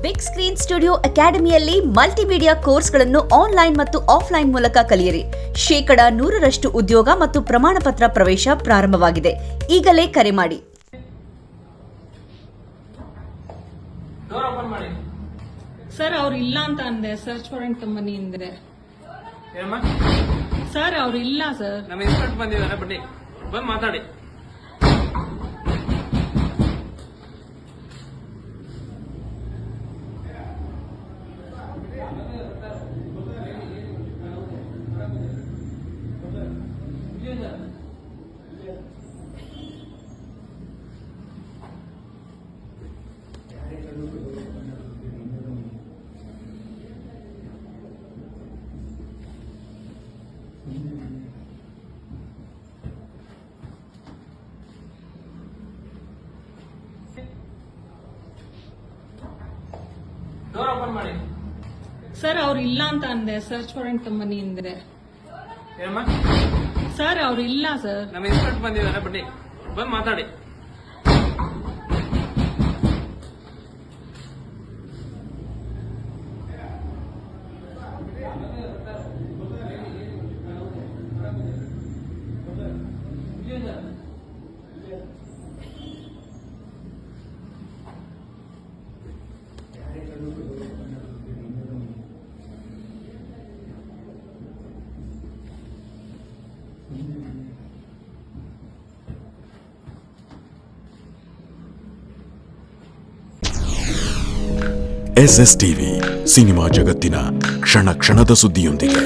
Big screen studio ಅಕಾಡೆಮಿಯಲ್ಲಿ multimedia ಕೋರ್ಸ್ಗಳನ್ನು online ಮತ್ತು ಆಫ್ಲೈನ್ ಮೂಲಕ ಕಲಿಯಿರಿ. 100% ಉದ್ಯೋಗ ಮತ್ತು ಪ್ರಮಾಣ ಪತ್ರ ಪ್ರವೇಶ ಪ್ರಾರಂಭವಾಗಿದೆ. ಈಗಲೇ ಕರೆ ಮಾಡಿ. ಸರ್ ಅವ್ರು ಇಲ್ಲ ಅಂತ ಅಂದೆ. ಸರ್ಚ್ ವಾರೆಂಟ್ ಕಂಪನಿ ಇಂದ್ರೆ ಸರ್ ಅವ್ರು ಇಲ್ಲ ಸರ್. ನಮ್ಮ ಇನ್ಸ್ಪೆಕ್ಟರ್ ಬಂದಿದ್ದಾರೆ, ಬನ್ನಿ ಬಂದು ಮಾತಾಡಿ. ಡೋರ್ ಓಪನ್ ಮಾಡಿ. ಸರ್ ಅವ್ರು ಇಲ್ಲ ಅಂತ ಅಂದೆ. ಸರ್ಚ್ ವಾರೆಂಟ್ ಕಂಪನಿ ಇಂದ್ರೆ ಸರ್ ಅವ್ರು ಇಲ್ಲ ಸರ್. ನಮ್ಮ ಇನ್ಸ್ಪೆಕ್ಟರ್ ಬಂದಿದ್ದಾರೆ, ಬನ್ನಿ ಬಂದು ಮಾತಾಡಿ. SS ಟಿವಿ ಸಿನಿಮಾ ಜಗತ್ತಿನ ಕ್ಷಣ ಕ್ಷಣದ ಸುದ್ದಿಯೊಂದಿಗೆ.